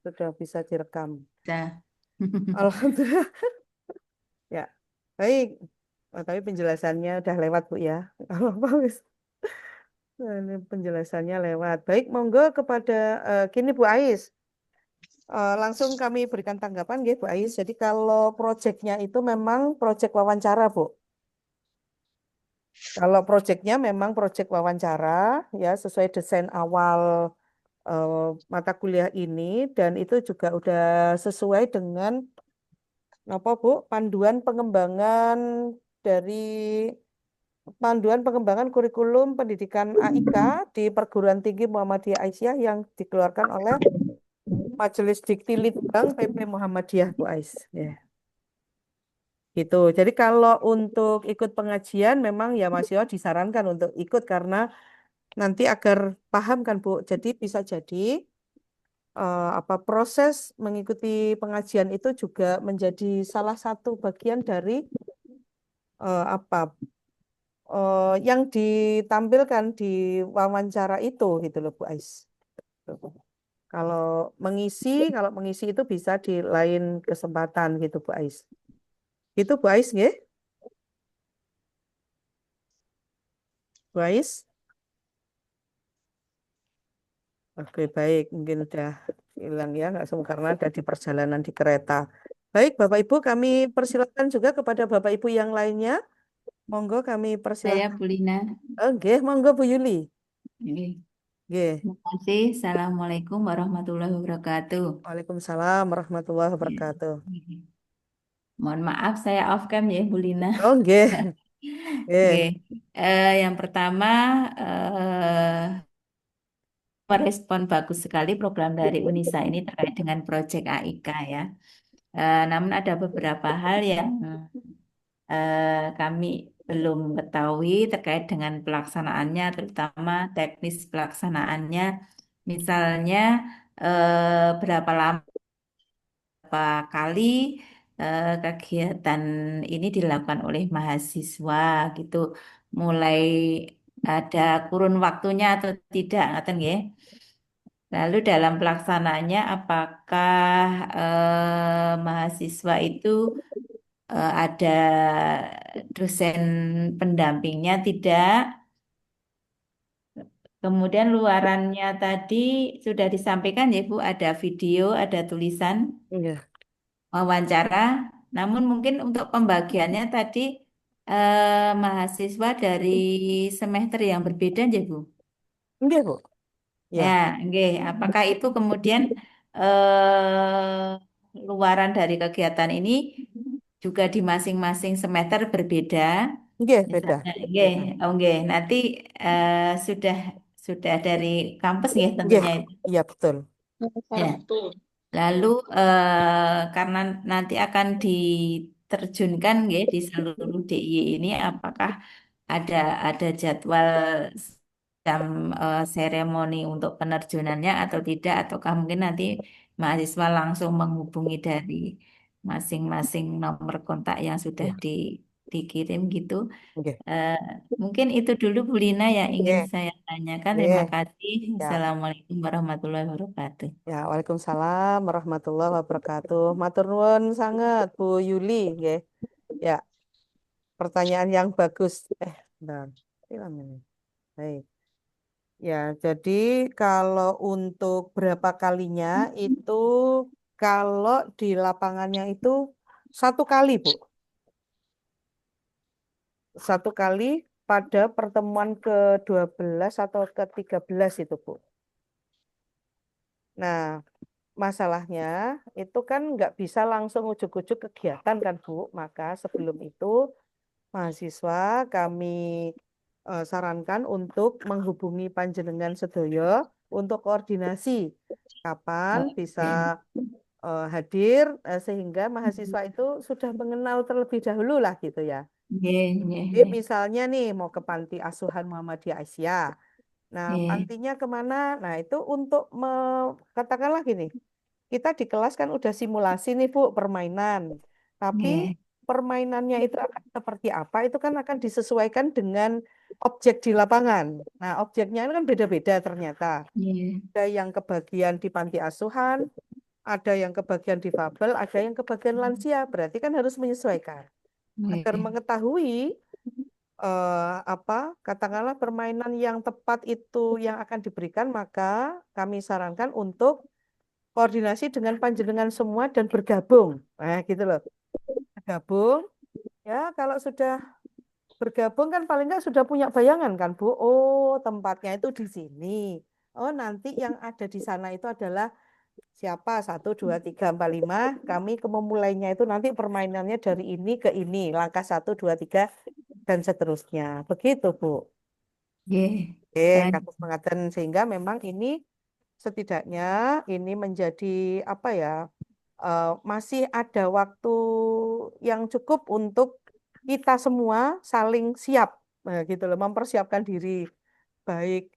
Sudah bisa direkam. Dah. Alhamdulillah. Ya, baik. Oh, tapi penjelasannya udah lewat, Bu ya. Kalau apa wis. Nah, ini penjelasannya lewat. Baik, monggo kepada gini Bu Ais. Langsung kami berikan tanggapan, Bu Ais. Jadi kalau proyeknya itu memang proyek wawancara, Bu. Kalau proyeknya memang proyek wawancara, ya sesuai desain awal eh, mata kuliah ini, dan itu juga udah sesuai dengan apa, Bu? Dari Panduan pengembangan kurikulum pendidikan AIK di Perguruan Tinggi Muhammadiyah Aisyah yang dikeluarkan oleh Majelis Dikti Litbang PP Muhammadiyah, Bu Ais. Ya, gitu. Jadi kalau untuk ikut pengajian memang ya Mas Yo disarankan untuk ikut karena nanti agar paham kan Bu. Jadi bisa jadi apa proses mengikuti pengajian itu juga menjadi salah satu bagian dari apa yang ditampilkan di wawancara itu gitu loh Bu Ais. Kalau kalau mengisi itu bisa di lain kesempatan gitu Bu Ais. Itu Bu Ais nggih? Bu Ais? Oke, baik. Mungkin udah hilang ya, nggak semua karena ada di perjalanan di kereta. Baik, Bapak Ibu, kami persilakan juga kepada Bapak Ibu yang lainnya. Monggo kami Saya persilahkan. Bulina. Oke, monggo Bu Yuli. Oke. Oke. Terima kasih. Assalamualaikum warahmatullahi wabarakatuh. Waalaikumsalam warahmatullahi Ya. wabarakatuh. Mohon maaf saya off cam ya, Bulina. Oke, Oke. oke. Yang pertama, merespon bagus sekali program dari UNISA ini terkait dengan proyek AIK ya. Namun ada beberapa hal yang kami belum ketahui terkait dengan pelaksanaannya, terutama teknis pelaksanaannya. Misalnya berapa lama, berapa kali kegiatan ini dilakukan oleh mahasiswa gitu. Mulai ada kurun waktunya atau tidak, ngoten nggih. Lalu dalam pelaksanaannya apakah mahasiswa itu ada dosen pendampingnya tidak. Kemudian luarannya tadi sudah disampaikan ya Bu, ada video, ada tulisan Iya. wawancara. Namun mungkin untuk pembagiannya tadi mahasiswa dari semester yang berbeda ya Bu. Oke, Bu. Ya, Ya. oke. Apakah itu kemudian luaran dari kegiatan ini juga di masing-masing semester berbeda? Oke, beda. Misalnya, nggih, Beda. oh nggih, nanti eh, sudah sudah dari kampus ya Oke. tentunya itu. Iya, betul. Ya. Lalu karena nanti akan diterjunkan ya di seluruh DIY ini, apakah ada ada jadwal jam seremoni untuk penerjunannya atau tidak, ataukah mungkin nanti mahasiswa langsung menghubungi dari masing-masing nomor kontak yang sudah Iya. dikirim gitu. Oke. Eh, Mungkin itu dulu Bu Lina yang ingin Oke. saya tanyakan. Terima Oke. kasih. Ya. Assalamualaikum warahmatullahi wabarakatuh. Ya, Waalaikumsalam warahmatullahi wabarakatuh. Matur nuwun sangat Bu Yuli, nggih. Ya, pertanyaan yang bagus. Bentar. Hilang ini. Baik. Ya, jadi kalau untuk berapa kalinya itu kalau di lapangannya itu satu kali, Bu. Satu kali pada pertemuan ke-12 atau ke-13 itu, Bu. Nah, masalahnya itu kan nggak bisa langsung ujuk-ujuk kegiatan kan Bu. Maka sebelum itu mahasiswa kami sarankan untuk menghubungi panjenengan sedoyo untuk koordinasi kapan bisa Oke. hadir sehingga mahasiswa itu sudah mengenal terlebih dahulu lah gitu ya. Oke, oke, Jadi oke. misalnya nih mau ke Panti Asuhan Muhammadiyah Aisyah. Nah, Oke, pantinya kemana? Nah, itu untuk katakanlah gini, kita di kelas kan udah simulasi nih Bu permainan. Tapi oke, permainannya itu akan seperti apa? Itu kan akan disesuaikan dengan objek di lapangan. Nah, objeknya itu kan beda-beda ternyata. oke. Ada yang kebagian di panti asuhan, ada yang kebagian difabel, ada yang kebagian lansia. Berarti kan harus menyesuaikan. Agar Nggih. mengetahui apa katakanlah permainan yang tepat itu yang akan diberikan, maka kami sarankan untuk koordinasi dengan panjenengan semua dan bergabung. Nah, gitu loh. Bergabung. Ya, kalau sudah bergabung kan paling nggak sudah punya bayangan kan, Bu. Oh, tempatnya itu di sini. Oh, nanti yang ada di sana itu adalah siapa? Satu, dua, tiga, empat, lima. Kami ke memulainya itu nanti permainannya dari ini ke ini. Langkah satu, dua, tiga, dan seterusnya. Begitu, Bu. Nggih. Oke, Dan kasus pengantin sehingga memang ini setidaknya ini menjadi apa ya? Masih ada waktu yang cukup untuk kita semua saling siap, nah, gitu loh, mempersiapkan diri, baik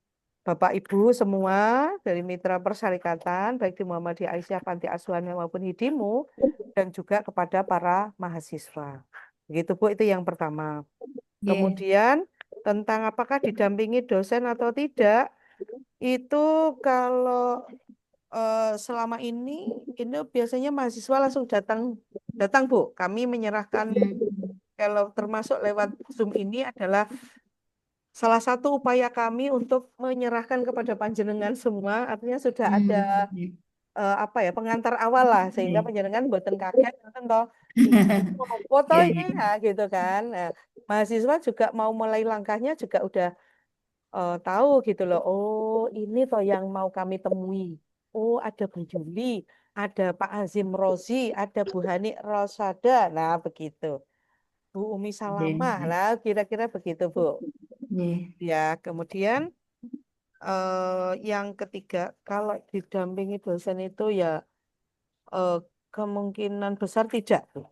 Bapak Ibu semua dari mitra persyarikatan, baik di Muhammadiyah Aisyah Panti Asuhan maupun Hidimu, dan juga kepada para mahasiswa. Begitu Bu, itu yang pertama. nggih. Kemudian tentang apakah didampingi dosen atau tidak, itu kalau selama ini biasanya mahasiswa langsung datang datang Bu. Kami menyerahkan Hmm. kalau termasuk lewat Zoom ini adalah salah satu upaya kami untuk menyerahkan kepada panjenengan semua. Artinya sudah ada Nggih. apa ya pengantar awal lah sehingga Nggih. panjenengan mboten kaget nonton toh ini mau foto Nggih, ini nggih. ya gitu kan. Nah, mahasiswa juga mau mulai langkahnya juga udah tahu gitu loh. Oh, ini toh yang mau kami temui. Oh, ada Bu Juli, ada Pak Azim Rozi, ada Bu Hani Rosada. Nah, begitu. Bu Umi Salamah. Nggih. Nah, kira-kira begitu, Bu. Nggih. Ya, kemudian yang ketiga, kalau didampingi dosen itu ya eh, kemungkinan besar tidak, Bu.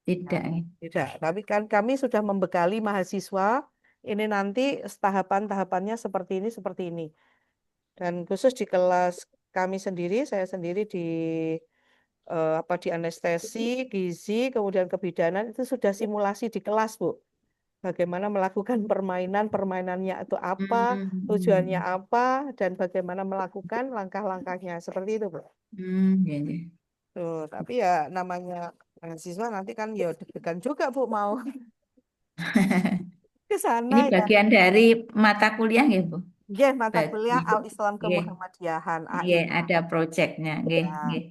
Tidak. Nah, tidak. Tapi kan kami sudah membekali mahasiswa ini nanti tahapan-tahapannya seperti ini. Dan khusus di kelas kami sendiri, saya sendiri di apa di anestesi, gizi, kemudian kebidanan itu sudah simulasi di kelas, Bu. Bagaimana melakukan permainannya itu apa, tujuannya Hmm. apa, dan bagaimana melakukan langkah-langkahnya. Seperti itu, Bu. Nggih, nggih. Tuh, tapi ya namanya mahasiswa nanti kan ya deg-degan juga, Bu, mau ke sana Ini ya. bagian dari mata kuliah nggih, Bu? Nggih, mata Bagi. kuliah Al-Islam Nggih. Kemuhammadiyahan, Nggih, AIK. ada proyeknya. Nggih, Ya. nggih.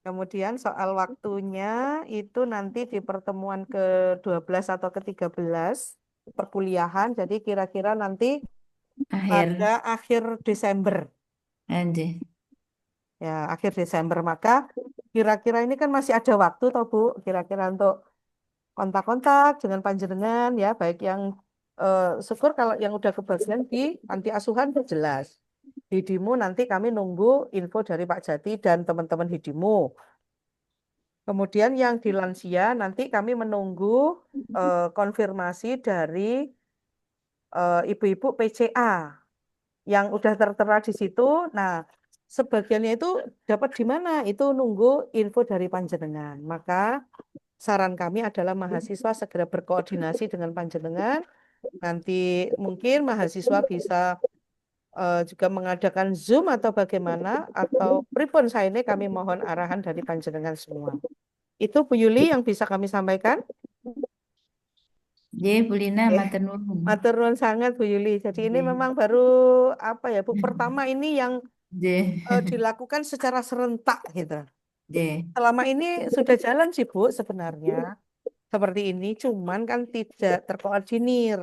Kemudian soal waktunya itu nanti di pertemuan ke-12 atau ke-13 perkuliahan. Jadi kira-kira nanti pada Akhir. akhir Desember. Anjir. Ya, akhir Desember. Maka kira-kira ini kan masih ada waktu toh Bu, kira-kira untuk kontak-kontak dengan panjenengan ya, baik yang syukur kalau yang udah kebagian di panti asuhan itu jelas. Hidimu nanti kami nunggu info dari Pak Jati dan teman-teman Hidimu. Kemudian yang di lansia nanti kami menunggu konfirmasi dari ibu-ibu PCA yang udah tertera di situ. Nah, sebagiannya itu dapat di mana? Itu nunggu info dari panjenengan. Maka saran kami adalah mahasiswa segera berkoordinasi dengan panjenengan. Nanti mungkin mahasiswa bisa juga mengadakan Zoom atau bagaimana atau pripun saya ini kami mohon arahan dari panjenengan semua. Itu Bu Yuli yang bisa kami sampaikan. Nggih, Bu Lina, Eh, matur nuwun. matur nuwun sangat Bu Yuli. Jadi ini Nggih. memang baru apa ya Bu, pertama ini yang Nggih. dilakukan secara serentak gitu. Nggih. Selama ini sudah jalan sih Bu sebenarnya seperti ini, cuman kan tidak terkoordinir.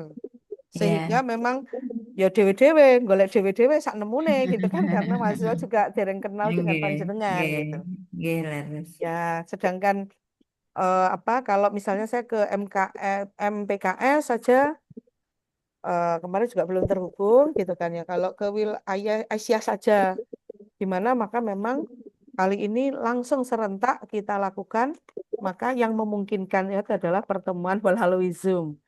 Sehingga Ya. memang ya dewe-dewe, golek dewe-dewe sak nemune gitu kan karena mahasiswa juga dereng kenal dengan Nggih, panjenengan nggih, gitu. nggih, leres. Ya, sedangkan apa kalau misalnya saya ke MPKS saja kemarin juga belum terhubung gitu kan ya. Kalau ke wilayah Asia saja di mana maka memang kali ini langsung serentak kita lakukan, maka yang memungkinkan itu adalah pertemuan melalui Zoom.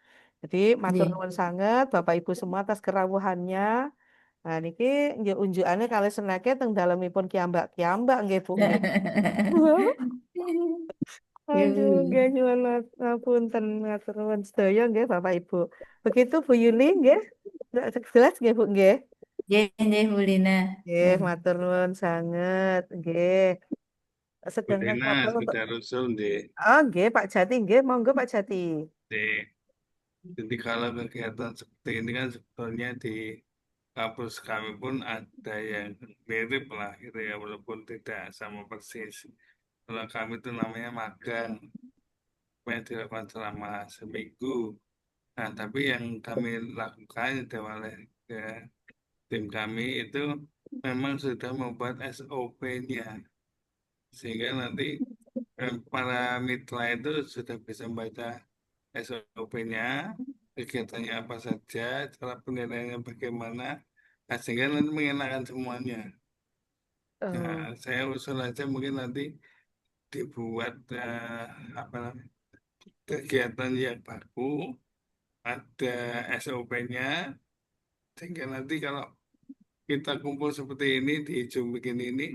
Jadi matur Nggih. nuwun sangat Bapak Ibu semua atas kerawuhannya. Nah niki nggih unjukane kali seneke teng dalemipun kiambak-kiambak nggih Bu nggih. Aduh, nggih Yuh. nyuwun ngapunten matur nuwun sedaya nggih Bapak Ibu. Begitu Bu Yuli nggih. Jelas nggih Bu nggih. Nggih, Bu Lina. Nggih, matur nuwun sanget. Nggih. Sedangkan Budena cabang untuk sekedar usul deh. Oh, nggih Pak Jati, nggih, monggo Pak Jati. Deh. Jadi kalau kegiatan seperti ini kan sebetulnya di kampus kami pun ada yang mirip lah gitu ya, walaupun tidak sama persis. Kalau kami itu namanya magang, yang dilakukan selama seminggu. Nah, tapi yang kami lakukan itu oleh tim kami itu memang sudah membuat SOP-nya, sehingga nanti para mitra itu sudah bisa membaca SOP-nya, kegiatannya apa saja, cara penilaiannya bagaimana, nah, sehingga nanti mengenakan semuanya. Nah, Eh, saya usul aja mungkin nanti dibuat apa namanya, kegiatan yang baku, ada SOP-nya, sehingga nanti kalau kita kumpul seperti ini di Zoom begini ini,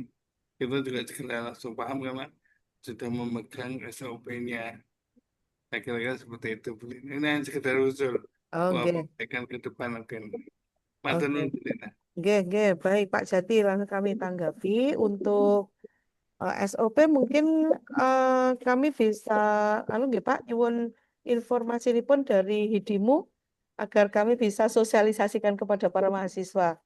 kita juga segera langsung paham karena sudah memegang SOP-nya. Nah, kira-kira seperti itu, Bu Lina. Ini hanya sekedar usul. Oh, Wah, nggih. perbaikan ke depan akan. Matur Oke. nuwun, Bu Lina. Nggih, nggih. Baik Pak Jati, langsung kami tanggapi untuk SOP mungkin kami bisa anu nggih Pak nyuwun informasi ini pun dari Hidimu agar kami bisa sosialisasikan kepada para mahasiswa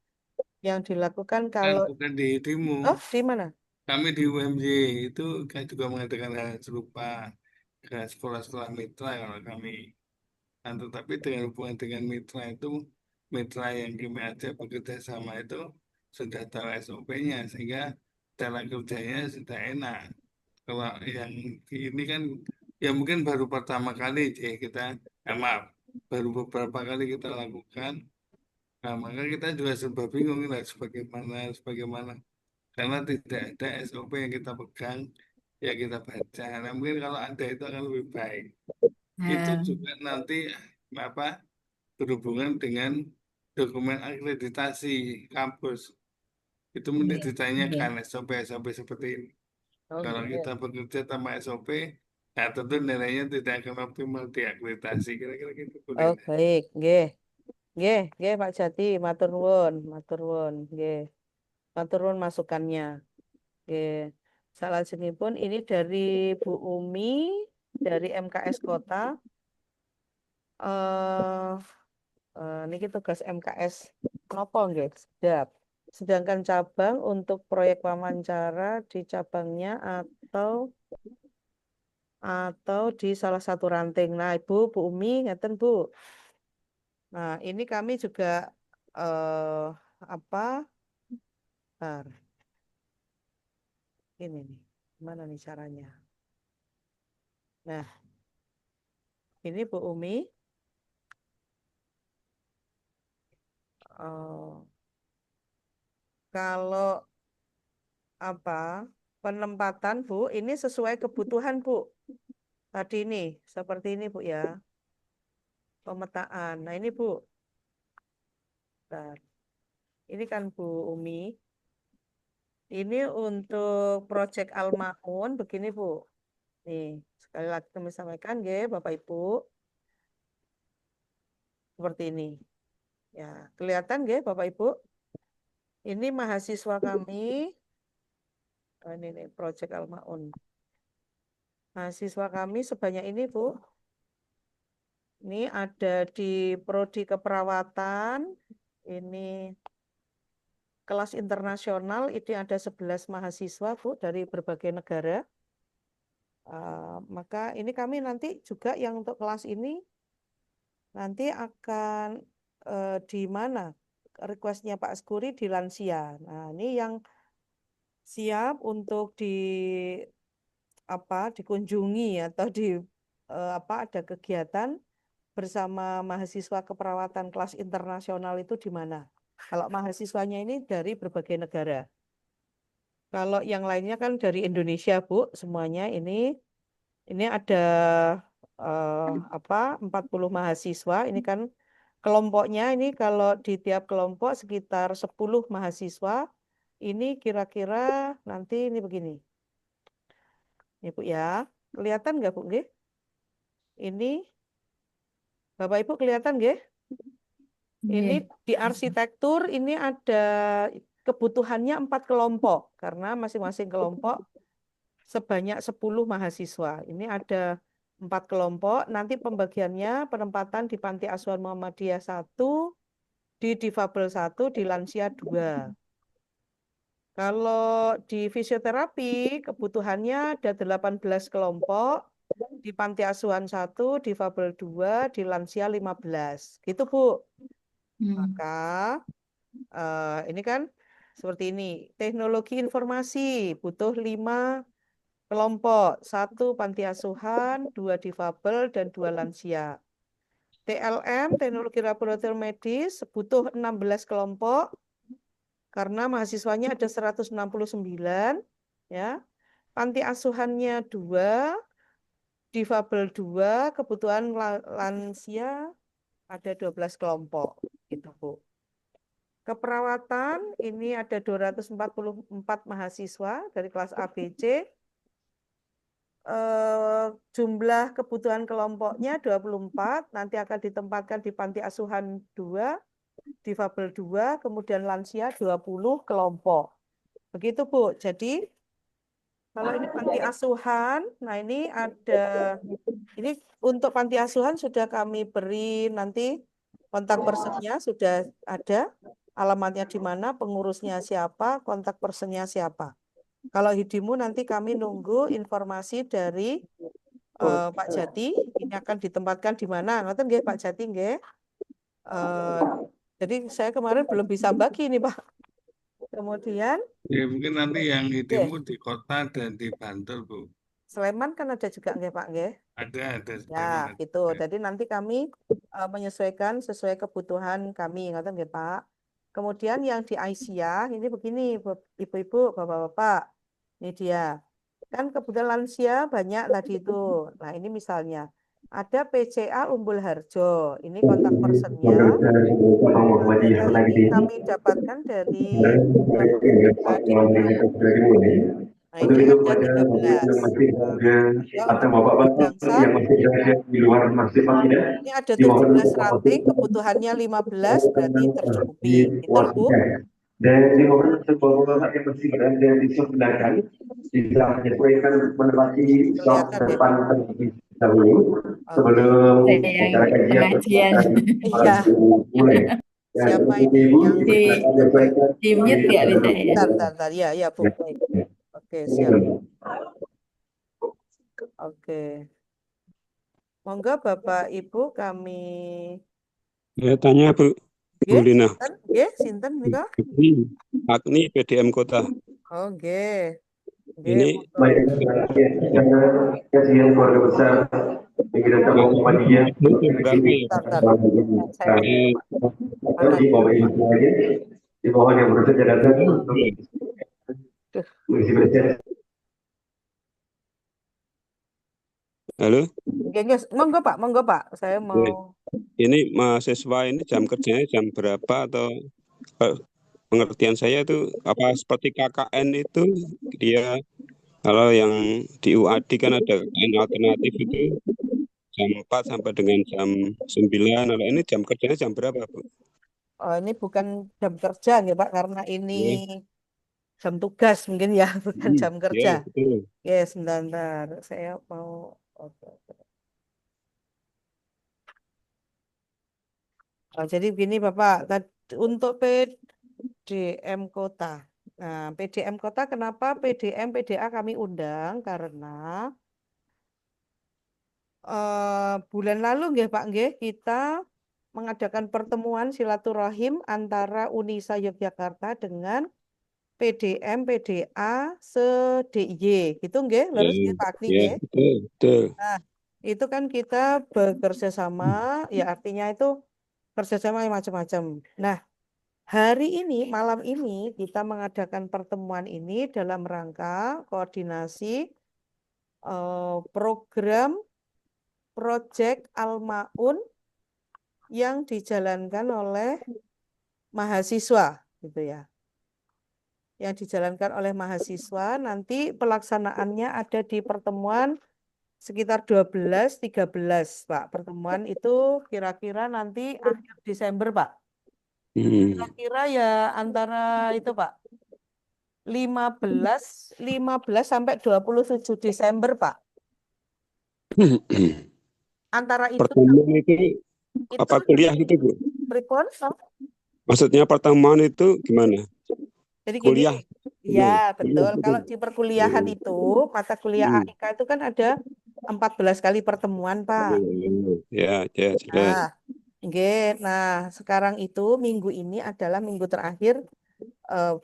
yang dilakukan Kan kalau bukan di demo, oh di mana? kami di UMJ itu kan juga mengadakan hal serupa ke sekolah-sekolah mitra kalau kami. Nah, tetapi dengan hubungan dengan mitra itu, mitra yang kami ajak bekerja sama itu sudah tahu SOP-nya, sehingga cara kerjanya sudah enak. Kalau yang ini kan, ya mungkin baru pertama kali sih kita, maaf, baru beberapa kali kita lakukan. Nah, maka kita juga serba bingung lah sebagaimana, karena tidak ada SOP yang kita pegang, ya kita baca. Nah, mungkin kalau ada itu akan lebih baik. Itu Nah, juga nanti apa berhubungan dengan dokumen akreditasi kampus. Itu mesti nggih, nggih. ditanyakan SOP-SOP seperti ini. Oh Kalau kita nggih. bekerja tanpa SOP, ya tentu nilainya tidak akan optimal di akreditasi. Kira-kira gitu, Bu Oh Lina. baik, nggih. Nggih, nggih Pak Jati, matur nuwun, matur nuwun, nggih. Matur nuwun masukannya. Nggih. Salajengipun ini dari Bu Umi dari MKS Kota. Eh niki tugas MKS nopo nggih? Sedap. Sedangkan cabang untuk proyek wawancara di cabangnya atau di salah satu ranting. Nah, Ibu, Bu Umi, ngeten Bu. Nah, ini kami juga apa? Bentar, ini nih. Gimana nih caranya? Nah, ini Bu Umi. eh, kalau apa? Penempatan Bu, ini sesuai kebutuhan Bu. Tadi ini, seperti ini Bu ya. Pemetaan. Nah, ini Bu. Bentar. Ini kan Bu Umi. Ini untuk proyek Al-Maun begini Bu. Nih, sekali lagi kami sampaikan ya Bapak Ibu, seperti ini. Ya, kelihatan ya Bapak Ibu? Ini mahasiswa kami, ini nih proyek Al-Maun. Mahasiswa kami sebanyak ini Bu. Ini ada di prodi keperawatan. Ini kelas internasional, ini ada 11 mahasiswa Bu dari berbagai negara. Maka ini kami nanti juga yang untuk kelas ini nanti akan di mana requestnya Pak Skuri di lansia. Nah, ini yang siap untuk dikunjungi atau ada kegiatan bersama mahasiswa keperawatan kelas internasional itu di mana? Kalau mahasiswanya ini dari berbagai negara. Kalau yang lainnya kan dari Indonesia, Bu, semuanya ini ada 40 mahasiswa. Ini kan kelompoknya ini kalau di tiap kelompok sekitar 10 mahasiswa. Ini kira-kira nanti ini begini. Ya Bu ya. Kelihatan nggak Bu? Nggih? Ini Bapak Ibu kelihatan nggih? Ini Iya. di arsitektur ini ada kebutuhannya 4 kelompok karena masing-masing kelompok sebanyak 10 mahasiswa. Ini ada 4 kelompok. Nanti pembagiannya penempatan di Panti Asuhan Muhammadiyah 1, di Difabel 1, di Lansia 2. Kalau di fisioterapi kebutuhannya ada 18 kelompok, di Panti Asuhan 1, Difabel 2, di Lansia 15. Gitu, Bu. Hmm. Maka ini kan seperti ini. Teknologi informasi butuh 5 kelompok. 1 panti asuhan, 2 difabel, dan 2 lansia. TLM, teknologi laboratorium medis, butuh 16 kelompok. Karena mahasiswanya ada 169. Ya. Panti asuhannya 2, difabel 2, kebutuhan lansia ada 12 kelompok. Gitu, Bu. Keperawatan ini ada 244 mahasiswa dari kelas A, B, C. Jumlah kebutuhan kelompoknya 24, nanti akan ditempatkan di Panti Asuhan 2, Difabel 2, kemudian lansia 20 kelompok. Begitu, Bu. Jadi, kalau ini Panti Asuhan, nah ini ini untuk Panti Asuhan sudah kami beri nanti kontak personnya sudah ada, alamatnya di mana, pengurusnya siapa, kontak personnya siapa. Kalau Hidimu nanti kami nunggu informasi dari Pak Jati, ini akan ditempatkan di mana? Ngoten nggih Pak Jati nggih. Jadi saya kemarin belum bisa bagi nih Pak. Kemudian Ya, mungkin nanti yang nggih, Hidimu di kota dan di Bantul, Bu. Sleman kan ada juga nggih Pak nggih. Ada Ya, Sleman ada gitu. juga. Jadi nanti kami menyesuaikan sesuai kebutuhan kami, ngoten nggih Pak. Kemudian yang di Aisyah ini begini, Ibu-ibu, Bapak-bapak. Ini dia. Kan kebutuhan lansia banyak tadi itu. Nah, ini misalnya ada PCA Umbul Harjo. Ini kontak personnya. Data ini kami dapatkan dari di Nah, ini ada 13. Ya, untuk Gangsal, ini ada 17 ranting, kebutuhannya 15, berarti tercukupi. Itu loh, Bu. Dan lingkungan sebuah yang bersih dan disempurnakan bisa menyesuaikan menepati stok Kelihatan ya. depan terlebih dahulu Oke. sebelum Saya acara yang kajian pengajian. Iya. mulai. Dan Siapa untuk ini ibu yang Di, menyesuaikan di mute nggak bisa ya? Bentar. Ya, ya, Bu. Baik. Oke, siap. Oke. Monggo Bapak Ibu kami Ya, tanya Bu nggih, Lina. sinten nika? Agni PDM Kota. Oh, nggih. Nggih, Ini monggo. kajian keluarga besar pikiran kamu Muhammadiyah berapa ya? Bentar. Saya mana di bawah ini aja di bawah yang bersedia datang untuk Duh. mengisi belajar. Halo, Nggih, monggo Pak. Saya mau ini mahasiswa ini jam kerjanya jam berapa atau pengertian saya itu apa seperti KKN itu dia kalau yang di UAD kan ada KKN alternatif itu jam 4 sampai dengan jam 9. Kalau ini jam kerjanya jam berapa, Bu? ini bukan jam kerja nggih Pak, karena ini Ya, jam tugas mungkin ya, bukan jam kerja. ya betul. Yes, sebentar. Saya mau oke. Jadi begini Bapak, untuk PDM Kota. Nah, PDM Kota kenapa PDM PDA kami undang karena bulan lalu nggih Pak nggih kita mengadakan pertemuan silaturahim antara Unisa Yogyakarta dengan PDM PDA se-DIY. Gitu nggih, leres nggih Pak Agni Ya, nggih. betul. Nah, itu kan kita bekerja sama, ya artinya itu kerjasama yang macam-macam. Nah, hari ini, malam ini kita mengadakan pertemuan ini dalam rangka koordinasi program Project Al-Maun yang dijalankan oleh mahasiswa, gitu ya. Yang dijalankan oleh mahasiswa, nanti pelaksanaannya ada di pertemuan sekitar 12-13, Pak. Pertemuan itu kira-kira nanti akhir Desember, Pak. Hmm. Kira-kira ya antara itu Pak, 15 sampai 27 Desember Pak. Antara Pertemuan itu itu apa kuliah itu, Bu? pripun? Maksudnya pertemuan itu gimana? Jadi gini, Kuliah ya gimana? Kuliah betul. gitu. Kalau di perkuliahan Hmm. itu, mata kuliah Hmm. AIK itu kan ada 14 kali pertemuan, Pak. Ya, ya, jelas. Nah, nah sekarang itu minggu ini adalah minggu terakhir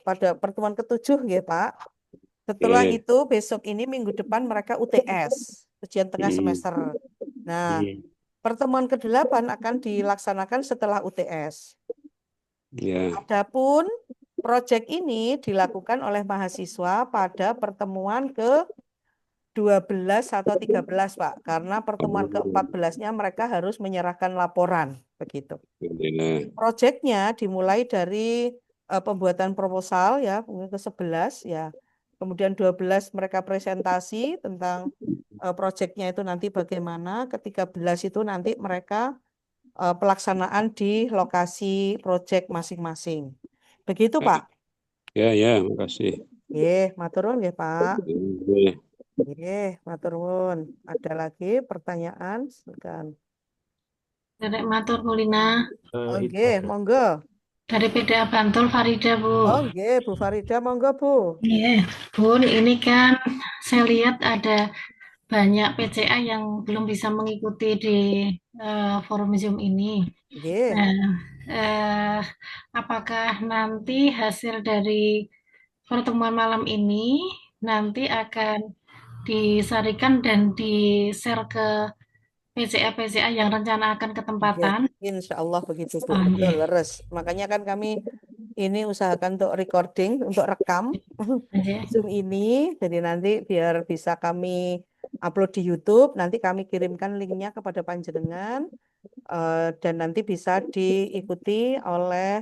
pada pertemuan ketujuh, ya Pak. Setelah Oke. itu besok ini minggu depan mereka UTS, ujian tengah Hmm. semester. Nah, Hmm. pertemuan ke-8 akan dilaksanakan setelah UTS. Ya. Adapun proyek ini dilakukan oleh mahasiswa pada pertemuan ke-12 atau 13, Pak. Karena pertemuan ke-14-nya mereka harus menyerahkan laporan, begitu. Ya. Proyeknya dimulai dari pembuatan proposal ya, mungkin ke-11 ya. Kemudian 12 mereka presentasi tentang proyeknya itu nanti bagaimana. Ke-13 itu nanti mereka pelaksanaan di lokasi proyek masing-masing. Begitu, Pak. Ya, ya, makasih. Matur nuwun nggih, Pak. Ya. Matur nuwun. Ada lagi pertanyaan? Silakan. Dedek matur Kulina Monggo. dari PDA Bantul Farida, Bu. Bu Farida, monggo, Bu. Iya, Bun, ini kan saya lihat ada banyak PCA yang belum bisa mengikuti di forum Zoom ini. Nah, eh, apakah nanti hasil dari pertemuan malam ini nanti akan disarikan dan di-share ke PCA-PCA yang rencana akan ketempatan? Insya Allah begitu, Bu. Oh, Betul, iya. leres. Makanya kan kami ini usahakan untuk recording, untuk rekam Iya. Zoom ini. Jadi nanti biar bisa kami upload di YouTube. Nanti kami kirimkan linknya kepada panjenengan. Dan nanti bisa diikuti oleh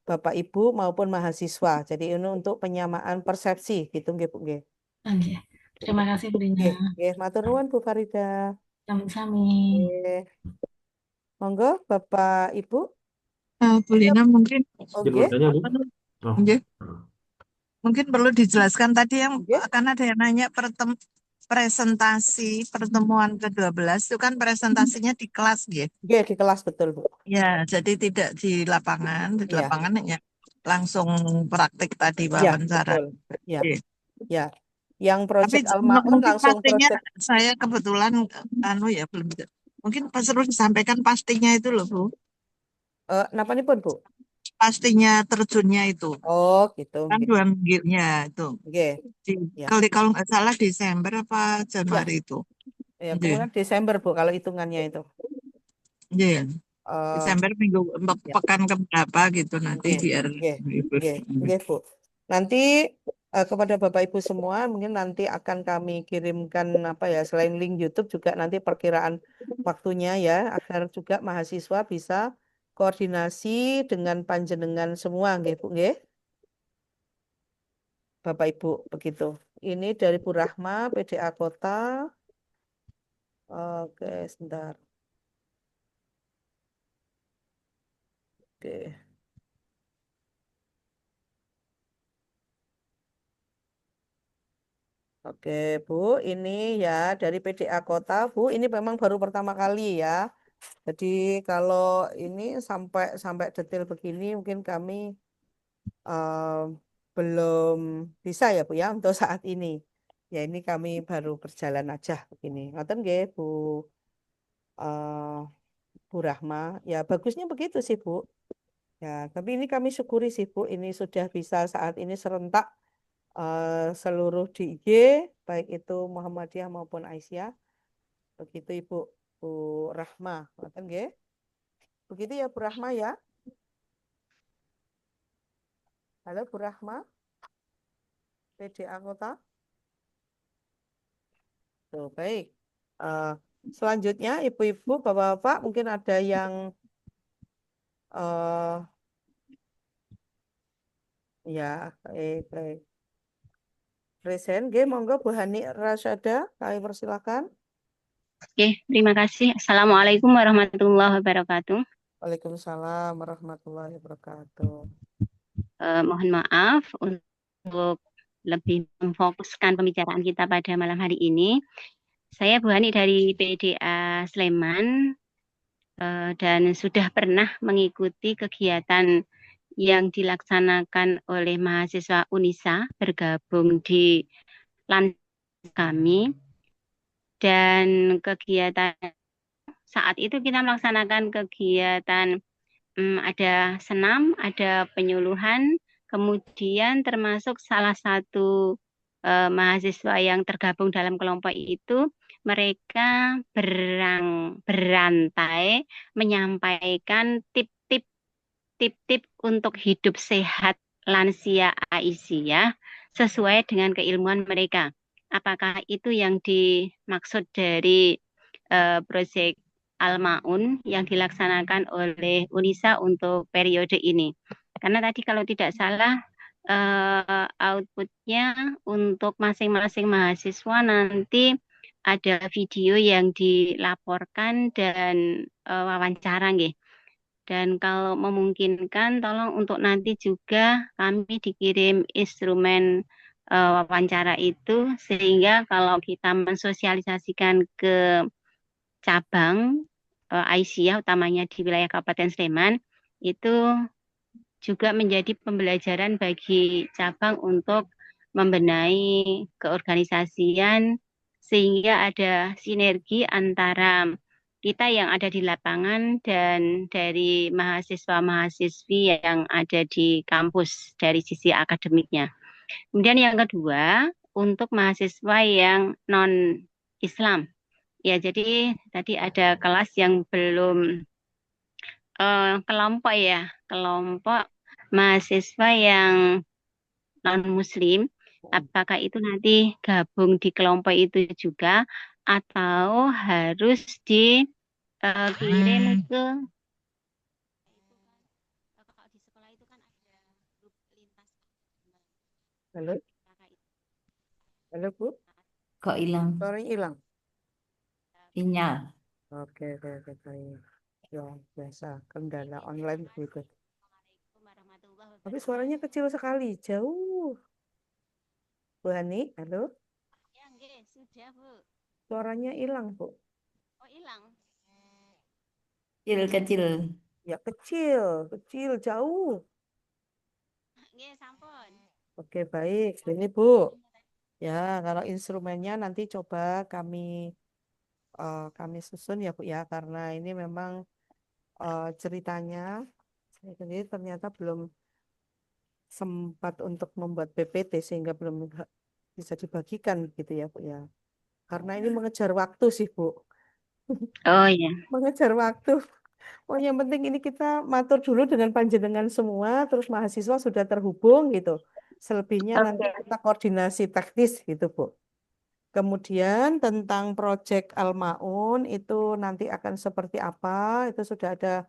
Bapak Ibu maupun mahasiswa. Jadi ini untuk penyamaan persepsi gitu nggih, Bu nggih. Oke. Terima kasih Brina. Matur nuwun Bu Farida. Sami-sami. Monggo Bapak Ibu. Bu Lina mungkin Nggih. mungkin perlu dijelaskan tadi yang akan ada yang nanya presentasi pertemuan ke-12 itu kan presentasinya di kelas gitu. Di kelas betul, Bu. Ya, jadi tidak di lapangan. Di lapangan hanya langsung praktik tadi wawancara. Ya. Yang proyek Tapi Al-Ma'un langsung pastinya proyek. saya kebetulan belum mungkin perlu disampaikan pastinya itu loh, Bu. Napa nih pun, Bu? Pastinya terjunnya itu. Oh, gitu. Kan 2 minggunya itu. Kalau nggak salah Desember apa Januari itu. Ya, kemudian Desember, Bu, kalau hitungannya itu. Iya. Desember minggu pekan keberapa gitu nanti biar Bu. Nanti kepada Bapak Ibu semua mungkin nanti akan kami kirimkan selain link YouTube juga nanti perkiraan waktunya ya agar juga mahasiswa bisa koordinasi dengan panjenengan semua nggih Bu nggih. Bapak Ibu begitu. Ini dari Bu Rahma PDA Kota. Oke, sebentar. Oke. Oke, Bu, ini ya dari PDA Kota, Bu, ini memang baru pertama kali ya. Jadi kalau ini sampai detail begini mungkin kami belum bisa ya, Bu ya untuk saat ini. Ya ini kami baru berjalan aja begini. Ngoten nggih, Bu Bu Rahma. Ya bagusnya begitu sih, Bu. Ya, tapi ini kami syukuri sih, Bu, ini sudah bisa saat ini serentak seluruh di IG, baik itu Muhammadiyah maupun Aisyah. Begitu Ibu Bu Rahma. Ngoten nggih? Begitu ya Bu Rahma ya. Halo Bu Rahma. PDA Kota. Tuh, baik. Selanjutnya Ibu-ibu, Bapak-bapak mungkin ada yang baik. Present, monggo Bu Hani Rasyada, kami persilakan. Oke, terima kasih. Assalamualaikum warahmatullahi wabarakatuh. Waalaikumsalam warahmatullahi wabarakatuh. Mohon maaf untuk lebih memfokuskan pembicaraan kita pada malam hari ini. Saya Bu Hani dari PDA Sleman dan sudah pernah mengikuti kegiatan yang dilaksanakan oleh mahasiswa UNISA bergabung di LAN kami, dan kegiatan saat itu kita melaksanakan kegiatan ada senam, ada penyuluhan, kemudian termasuk salah satu mahasiswa yang tergabung dalam kelompok itu, mereka berantai menyampaikan tip-tip untuk hidup sehat lansia Aisyah sesuai dengan keilmuan mereka. Apakah itu yang dimaksud dari proyek Al-Maun yang dilaksanakan oleh UNISA untuk periode ini? Karena tadi kalau tidak salah outputnya untuk masing-masing mahasiswa nanti ada video yang dilaporkan dan wawancara nggih. Dan kalau memungkinkan tolong untuk nanti juga kami dikirim instrumen wawancara itu, sehingga kalau kita mensosialisasikan ke cabang Aisyah utamanya di wilayah Kabupaten Sleman, itu juga menjadi pembelajaran bagi cabang untuk membenahi keorganisasian sehingga ada sinergi antara kita yang ada di lapangan dan dari mahasiswa-mahasiswi yang ada di kampus dari sisi akademiknya. Kemudian yang kedua, untuk mahasiswa yang non-Islam. Ya, jadi tadi ada kelas yang belum kelompok mahasiswa yang non-Muslim. Apakah itu nanti gabung di kelompok itu juga atau harus dikirim ke kalau di sekolah itu kan ada grup lintas. Halo, halo Bu, Kok hilang suaranya hilang. sinyal? Oke, baik. Ya, biasa kendala online begitu. Assalamualaikum warahmatullahi Tapi wabarakatuh. suaranya kecil sekali, jauh. Bu Hani, halo, Ya, nggih, sudah Bu. suaranya hilang Bu. Oh, hilang. Kecil-kecil. Ya kecil, jauh. Nggih, sampun. Oke, baik. Ini Bu. Ya, kalau instrumennya nanti coba kami susun ya Bu ya, karena ini memang ceritanya saya sendiri ternyata belum sempat untuk membuat PPT sehingga belum bisa dibagikan gitu ya Bu ya. Karena ini mengejar waktu sih Bu, Oh ya. mengejar waktu. Oh, yang penting ini kita matur dulu dengan panjenengan semua, terus mahasiswa sudah terhubung gitu. Selebihnya nanti Oke. kita koordinasi teknis gitu Bu. Kemudian tentang proyek Al-Maun itu nanti akan seperti apa, itu sudah ada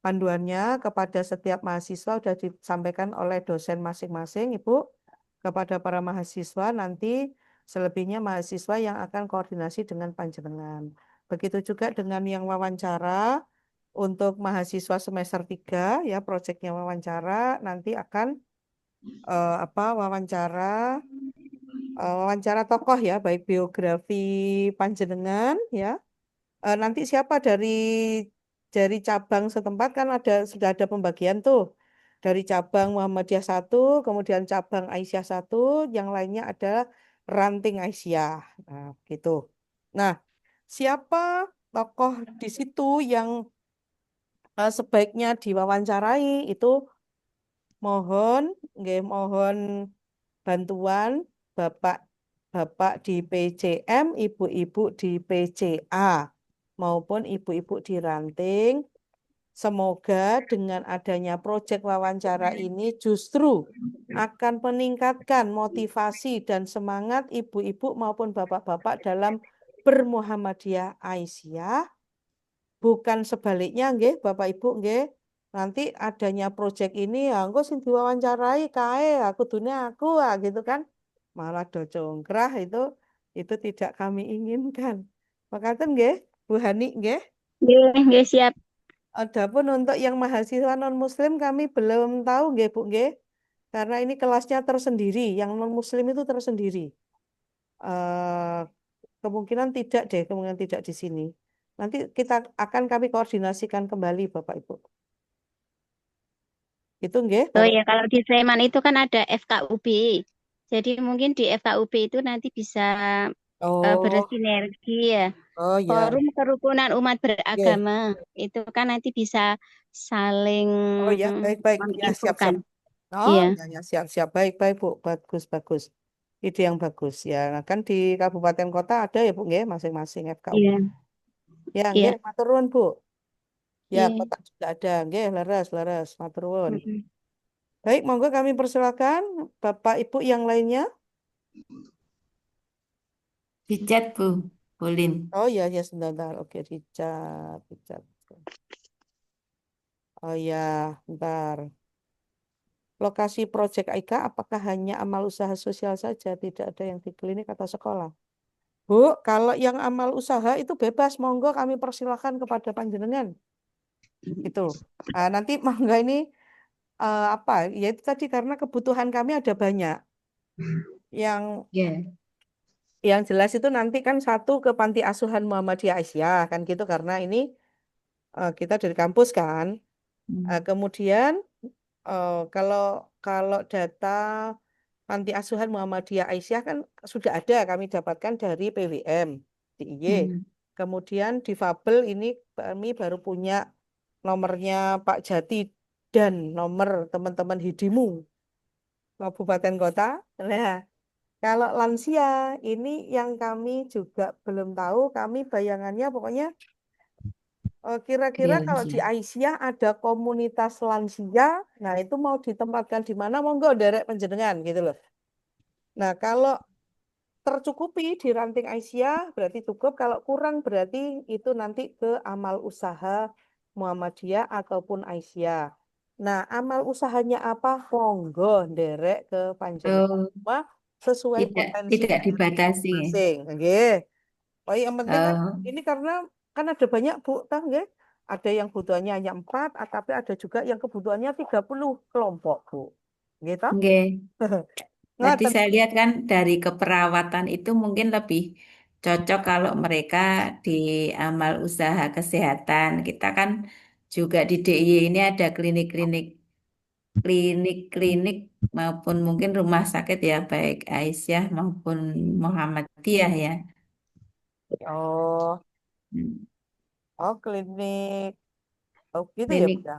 panduannya kepada setiap mahasiswa, sudah disampaikan oleh dosen masing-masing Ibu kepada para mahasiswa, nanti selebihnya mahasiswa yang akan koordinasi dengan panjenengan. Begitu juga dengan yang wawancara untuk mahasiswa semester 3 ya, proyeknya wawancara nanti akan wawancara tokoh ya, baik biografi panjenengan ya. Nanti siapa dari cabang setempat kan sudah ada pembagian tuh. Dari cabang Muhammadiyah 1, kemudian cabang Aisyah 1, yang lainnya adalah ranting Aisyah. Nah, gitu. Nah, siapa tokoh di situ yang sebaiknya diwawancarai itu mohon bantuan Bapak di PCM, Ibu-ibu di PCA, maupun ibu-ibu di ranting. Semoga dengan adanya proyek wawancara ini justru akan meningkatkan motivasi dan semangat ibu-ibu maupun bapak-bapak dalam bermuhammadiyah Aisyah. Bukan sebaliknya, nggih, Bapak Ibu, nggih. Nanti adanya proyek ini, ya engko sing diwawancarai kae, aku dunia aku, gitu kan. Malah do congkrah itu tidak kami inginkan. Makaten nggih, Bu Hani nggih. Nggih, siap. Adapun untuk yang mahasiswa non-muslim kami belum tahu nggih Bu nggih. Karena ini kelasnya tersendiri, yang non-muslim itu tersendiri. Eh kemungkinan tidak deh, kemungkinan tidak di sini. Nanti kami koordinasikan kembali Bapak Ibu. Itu nggih, Oh Bapak. ya, kalau di Sleman itu kan ada FKUB. Jadi mungkin di FKUB itu nanti bisa Oh, bersinergi ya. oh ya. Forum Kerukunan Umat Nggih. Beragama itu kan nanti bisa saling Oh ya, baik-baik. Ya, siap-siap. menginfokan. Oh, Iya, ya, siap-siap. Baik-baik, Bu. Bagus, bagus. Ide yang bagus. Ya, kan di kabupaten kota ada ya, Bu, nggih, masing-masing FKUB. iya, Ya, iya, nggih, matur nuwun, Bu. Ya, iya. kota juga ada. Nggih, leres, leres. Matur nuwun. Mm-mm. Baik, monggo kami persilakan Bapak Ibu yang lainnya. Di chat Bu, Bolin. Oh ya, ya sebentar. Oke, Richard, Richard. Oh ya, bentar. Lokasi proyek AIKA apakah hanya amal usaha sosial saja, tidak ada yang di klinik atau sekolah? Bu, kalau yang amal usaha itu bebas, monggo kami persilakan kepada panjenengan. Gitu. Nanti mangga ini apa? Ya itu tadi karena kebutuhan kami ada banyak. Yang Ya. yang jelas itu nanti kan satu ke Panti Asuhan Muhammadiyah Aisyah kan gitu karena ini kita dari kampus kan. Kemudian kalau kalau data Panti Asuhan Muhammadiyah Aisyah kan sudah ada kami dapatkan dari PWM DIY. Kemudian difabel ini kami baru punya nomornya Pak Jati dan nomor teman-teman Hidimu Kabupaten Kota. Nah, kalau lansia ini yang kami juga belum tahu, kami bayangannya pokoknya kira-kira Iya, kalau di lansia. Aisyah ada komunitas lansia, nah itu mau ditempatkan di mana, monggo derek panjenengan gitu loh. Nah, kalau tercukupi di ranting Aisyah berarti cukup, kalau kurang berarti itu nanti ke amal usaha Muhammadiyah ataupun Aisyah. Nah, amal usahanya apa? Monggo derek ke panjenengan Oh, semua sesuai potensi tidak dibatasi ya. masing. Nggih. Oh, yang penting kan Oh, ini karena kan ada banyak Bu, tah nggih? Ada yang kebutuhannya hanya 4, tapi ada juga yang kebutuhannya 30 kelompok, Bu. Gitu? nggih. Tadi Ngoten. saya lihat kan dari keperawatan itu mungkin lebih cocok kalau mereka di amal usaha kesehatan. Kita kan juga di DIY ini ada klinik-klinik maupun mungkin rumah sakit ya, baik Aisyah maupun Muhammadiyah ya. Oh, Hmm. klinik. Oh, gitu ya, Bu Klinik, ya.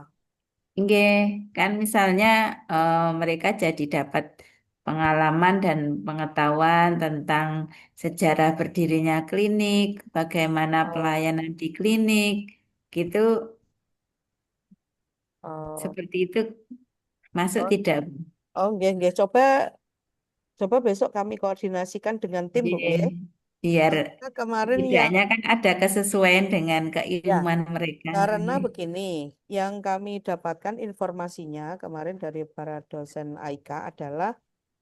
nggih, kan misalnya mereka jadi dapat pengalaman dan pengetahuan tentang sejarah berdirinya klinik, bagaimana Oh, pelayanan di klinik, gitu. oh, Seperti itu masuk oh, tidak? oh, nggih, nggih. Coba besok kami koordinasikan dengan tim, Bu, Nggih. nggih. Biar Karena kemarin yang setidaknya kan ada kesesuaian dengan ya, keilmuan mereka. karena begini, yang kami dapatkan informasinya kemarin dari para dosen AIKA adalah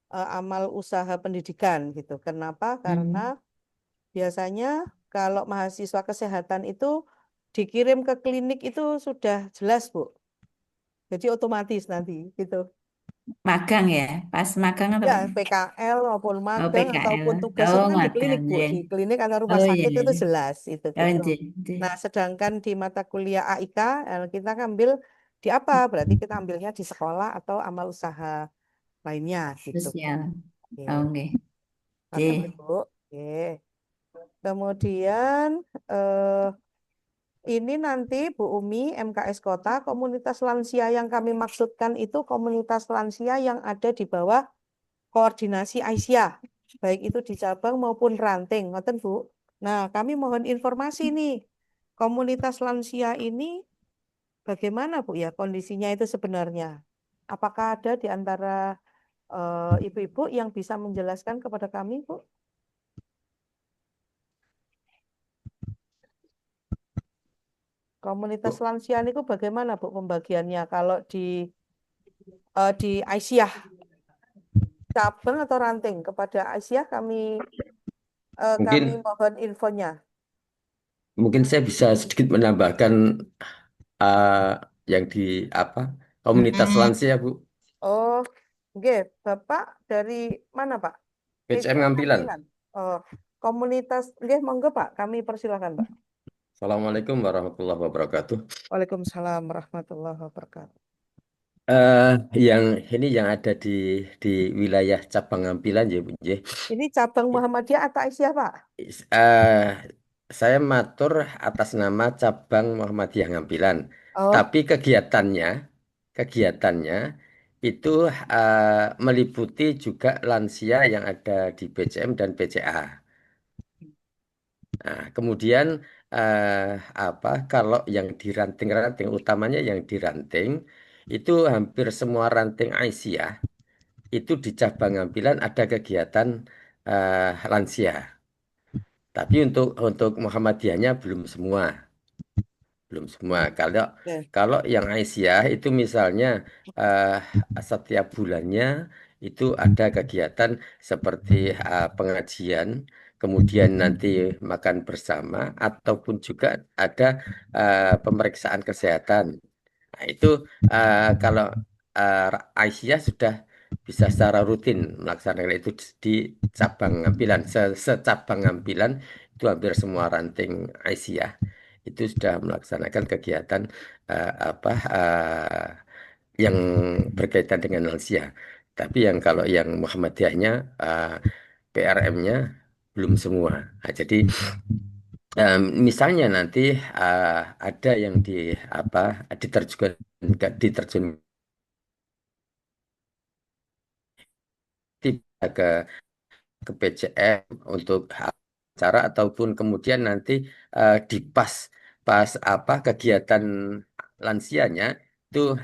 amal usaha pendidikan gitu. Kenapa? Karena Hmm. biasanya kalau mahasiswa kesehatan itu dikirim ke klinik itu sudah jelas, Bu. Jadi otomatis nanti gitu. Magang ya, pas magang atau Ya, apa? PKL maupun Oh, magang PKL. ataupun tugas Oh, itu kan di klinik, magang Bu. ya. Di klinik atau rumah Oh iya, sakit itu iya. jelas itu Oh, gitu. iya, iya. Nah, sedangkan di mata kuliah AIK kita ambil di apa? Berarti kita ambilnya di sekolah atau amal usaha lainnya gitu. Sosial. Oke. Oh, oke. Ngoten Oke. nggih, Bu. Oke. Kemudian ini nanti Bu Umi MKS Kota komunitas lansia yang kami maksudkan itu komunitas lansia yang ada di bawah koordinasi Aisyah, baik itu di cabang maupun ranting, ngoten Bu. Nah, kami mohon informasi nih, komunitas lansia ini bagaimana Bu ya kondisinya itu sebenarnya? Apakah ada di antara ibu-ibu yang bisa menjelaskan kepada kami, Bu? Komunitas lansia itu bagaimana Bu pembagiannya kalau di Aisyah cabang atau ranting? Kepada Aisyah kami Mungkin mohon infonya. mungkin saya bisa sedikit menambahkan eh, yang di apa komunitas lansia Bu, Oh, oke. Bapak dari mana, Pak? PCM PCM Ngampilan. Ngampilan. Oh, komunitas. Oke, monggo, Pak. Kami persilakan, Pak. Assalamualaikum warahmatullahi wabarakatuh. Waalaikumsalam warahmatullahi wabarakatuh. Eh yang ini yang ada di wilayah cabang Ngampilan ya Bu. Ya. Ini cabang Muhammadiyah atau Aisyah, Pak? Eh, saya matur atas nama cabang Muhammadiyah Ngampilan. Oh, Tapi kegiatannya itu meliputi juga lansia yang ada di BCM dan PCA. Nah, kemudian kalau yang diranting-ranting, utamanya yang diranting itu hampir semua ranting Aisyah itu di cabang Ngampilan ada kegiatan lansia. Tapi untuk Muhammadiyahnya belum semua. Kalau oke. kalau yang Aisyah itu misalnya eh, setiap bulannya itu ada kegiatan seperti pengajian, kemudian nanti makan bersama, ataupun juga ada pemeriksaan kesehatan. Nah, itu kalau Aisyah sudah bisa secara rutin melaksanakan itu di cabang Ngampilan. Secabang Ngampilan itu hampir semua ranting Aisyah itu sudah melaksanakan kegiatan yang berkaitan dengan lansia. Tapi kalau yang Muhammadiyahnya PRM-nya belum semua. Nah, jadi misalnya nanti ada yang diterjunkan diterjun ke PCM untuk acara ataupun kemudian nanti di pas kegiatan lansianya itu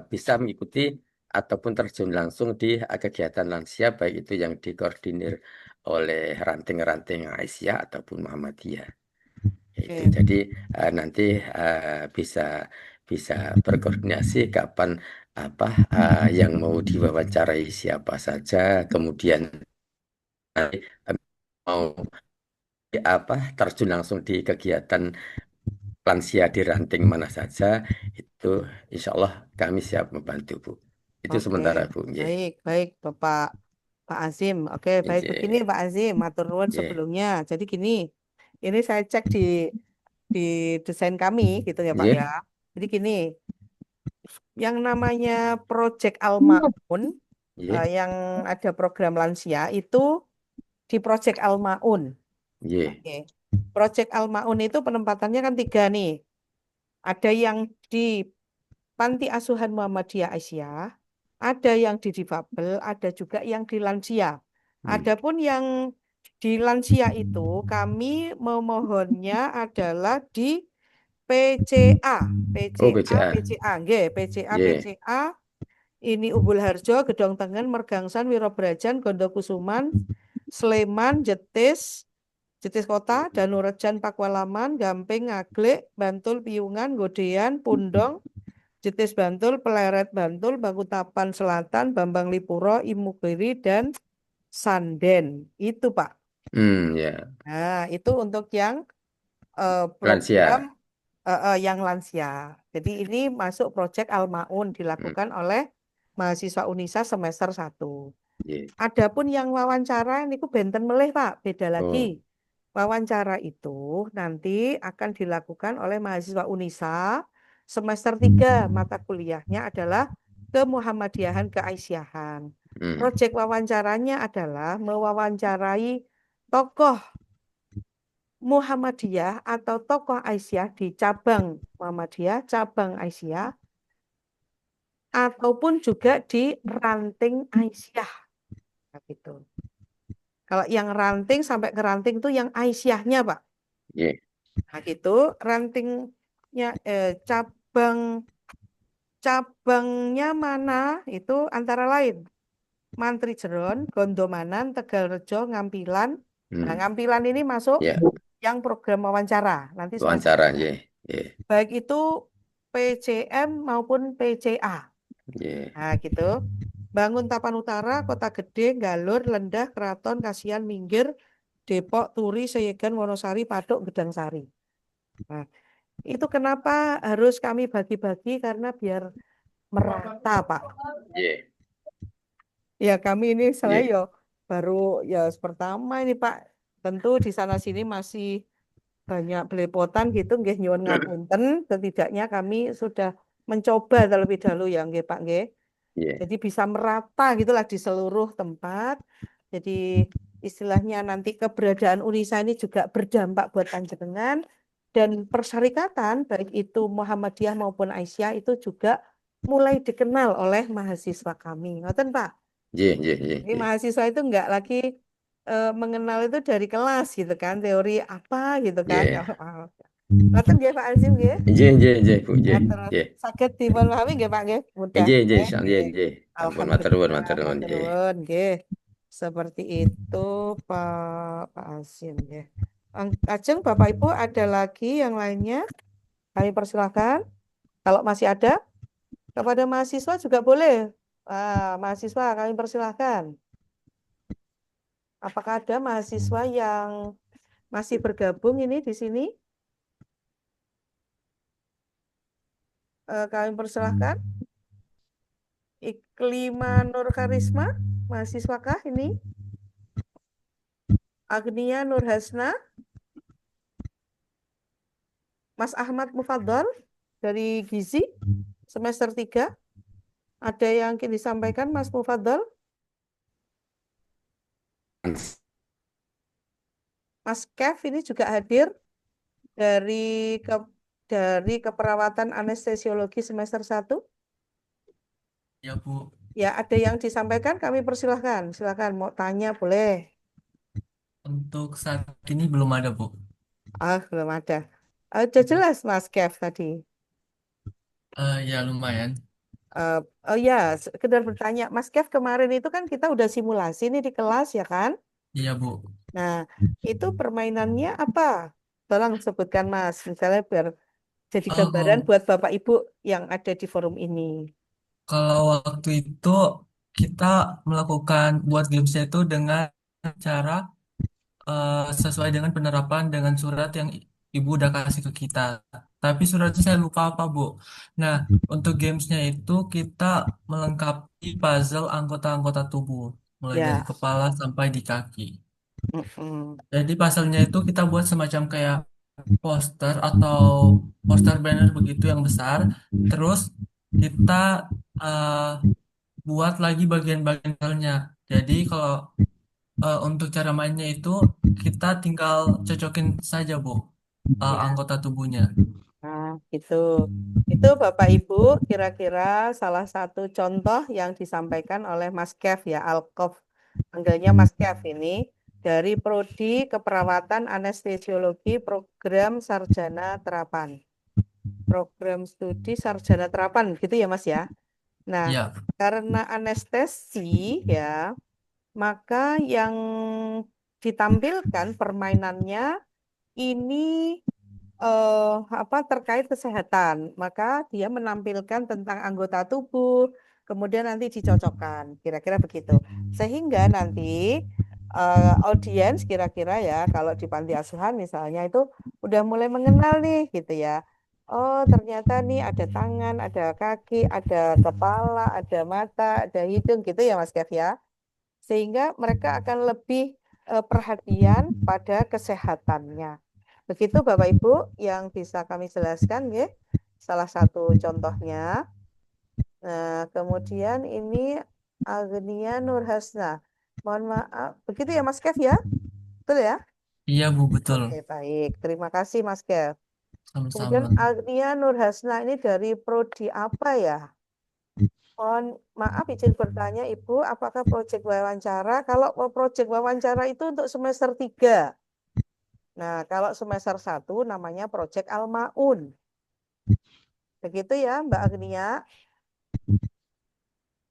bisa mengikuti ataupun terjun langsung di kegiatan lansia baik itu yang dikoordinir oleh ranting-ranting Aisyah ataupun Muhammadiyah. Itu Oke. jadi nanti bisa bisa berkoordinasi kapan yang mau diwawancarai siapa saja, kemudian mau terjun langsung di kegiatan lansia di ranting mana saja, itu insya Allah kami siap membantu Bu. Itu Oke. sementara Bu. Nggih. Baik, baik, Pak Azim. Oke, baik begini Nggih. Pak Azim, matur nuwun Nggih. sebelumnya. Jadi gini, ini saya cek di desain kami gitu ya Pak Nggih. ya. Jadi gini, yang namanya Project Al-Maun, Nggih. yang ada program lansia itu di Project Al-Maun. Nggih. Oke. Project Al-Maun itu penempatannya kan 3 nih. Ada yang di Panti Asuhan Muhammadiyah Aisyah, ada yang di difabel, ada juga yang di lansia. Adapun yang di lansia itu kami memohonnya adalah di PCA, Oh, PCA, PCA. PCA, nggih, PCA, Nggih. PCA. Ini Umbul Harjo, Gedong Tengen, Mergangsan, Wirobrajan, Gondokusuman, Sleman, Jetis Kota, Danurejan, Pakualaman, Gamping, Ngaglik, Bantul, Piungan, Godean, Pundong, Jetis Bantul, Peleret Bantul, Bakutapan Selatan, Bambang Lipuro, Imugiri, dan Sanden. Itu Pak. Ya. Nah, itu untuk yang Lansia. program yang lansia. Jadi ini masuk Project Al-Maun dilakukan oleh mahasiswa Unisa semester 1. Nggih. Adapun yang wawancara niku benten melih Pak, beda lagi. Oh. Wawancara itu nanti akan dilakukan oleh mahasiswa Unisa semester 3. Mata kuliahnya adalah kemuhammadiyahan, keaisyahan. Proyek wawancaranya adalah mewawancarai tokoh Muhammadiyah atau tokoh Aisyah di cabang Muhammadiyah, cabang Aisyah, ataupun juga di ranting Aisyah. Gitu. Kalau yang ranting sampai ke ranting itu yang Aisyahnya, Pak. Yeah. Nah, gitu rantingnya cabangnya mana itu antara lain Mantri Jeron, Gondomanan, Tegalrejo, Ngampilan. Nah, Ngampilan ini masuk yang program wawancara nanti wawancara, baik itu PCM maupun PCA. Nah, gitu. Bangun Tapan Utara, Kota Gede, Galur, Lendah, Keraton, Kasihan, Minggir, Depok, Turi, Seyegan, Wonosari, Paduk, Gedang Sari. Nah, Itu kenapa harus kami bagi-bagi karena biar merata, Pak. Nggih, Ya kami ini saya nggih. ya baru ya pertama ini Pak. Tentu di sana sini masih banyak belepotan gitu nggih nyuwun ngapunten. Setidaknya kami sudah mencoba terlebih dahulu ya nggih Pak nggih. Nggih. Jadi bisa merata gitulah di seluruh tempat. Jadi istilahnya nanti keberadaan Unisa ini juga berdampak buat panjenengan dan persyarikatan baik itu Muhammadiyah maupun Aisyah itu juga mulai dikenal oleh mahasiswa kami. Ngoten Pak. Nggih, nggih, nggih, Jadi nggih. mahasiswa itu enggak lagi mengenal itu dari kelas gitu kan, teori apa gitu kan. Nggih. Ngoten nggih Pak Azim nggih. Nggih, nggih, nggih, Bu, nggih. Terus Nggih. saged dipahami nggih Pak nggih, mudah Nggih, nggih, nggih. nggih, nggih. Ampun matur nuwun, Alhamdulillah, matur nuwun, matur nggih. nuwun nggih. Seperti itu Pak Azim nggih. Ajeng Bapak Ibu ada lagi yang lainnya? Kami persilahkan. Kalau masih ada kepada mahasiswa juga boleh. Mahasiswa kami persilahkan. Apakah ada mahasiswa yang masih bergabung ini di sini? Kami persilahkan. Iklima Nur Karisma, mahasiswakah ini? Agnia Nur Hasna, Mas Ahmad Mufadhal dari Gizi, semester 3. Ada yang ingin disampaikan Mas Mufadhal? Mas Kev ini juga hadir dari keperawatan anestesiologi semester 1. Ya, Bu. Ya, ada yang disampaikan, kami persilahkan. Silahkan, mau tanya boleh. Untuk saat ini belum ada, Bu. Belum ada. Udah jelas Mas Kev tadi. Ya, lumayan. Oh ya, sekedar bertanya, Mas Kev kemarin itu kan kita udah simulasi nih di kelas ya kan? Iya, Bu. Nah, itu permainannya apa? Tolong sebutkan Mas, misalnya biar jadi gambaran buat Bapak Ibu yang ada di forum ini. Kalau waktu itu kita melakukan buat gamesnya itu dengan cara sesuai dengan penerapan dengan surat yang Ibu udah kasih ke kita. Tapi suratnya saya lupa apa, Bu. Nah, untuk gamesnya itu kita melengkapi puzzle anggota-anggota tubuh, mulai dari Ya. kepala sampai di kaki. Mm-mm. Jadi puzzle-nya itu kita buat semacam kayak poster atau poster banner begitu yang besar. Terus kita eh, buat lagi bagian-bagian puzzle-nya. Jadi kalau untuk cara mainnya itu kita tinggal cocokin saja, Bu, Ya. anggota tubuhnya. Nah, gitu. Itu Bapak Ibu kira-kira salah satu contoh yang disampaikan oleh Mas Kev ya, Alkof. Panggilnya Mas Kev ini dari Prodi Keperawatan Anestesiologi Program Sarjana Terapan. Program Studi Sarjana Terapan gitu ya Mas ya. Nah, Ya. karena anestesi ya, maka yang ditampilkan permainannya ini terkait kesehatan. Maka dia menampilkan tentang anggota tubuh, kemudian nanti dicocokkan. Kira-kira begitu. Sehingga nanti audiens kira-kira ya kalau di panti asuhan misalnya itu udah mulai mengenal nih gitu ya. Oh, ternyata nih ada tangan, ada kaki, ada kepala, ada mata, ada hidung gitu ya Mas Kev ya. Sehingga mereka akan lebih perhatian pada kesehatannya. Begitu Bapak Ibu yang bisa kami jelaskan ya. Salah satu contohnya. Nah, kemudian ini Agnia Nur Hasna. Mohon maaf. Begitu ya Mas Kev ya? Betul ya? Iya, Bu, betul. Oke, baik. Terima kasih Mas Kev. Kemudian Sama-sama. Agnia Nur Hasna ini dari prodi apa ya? Mohon maaf izin bertanya Ibu, apakah proyek wawancara? Kalau proyek wawancara itu untuk semester 3. Nah, kalau semester 1 namanya proyek Al-Maun. Begitu ya Mbak Agnia?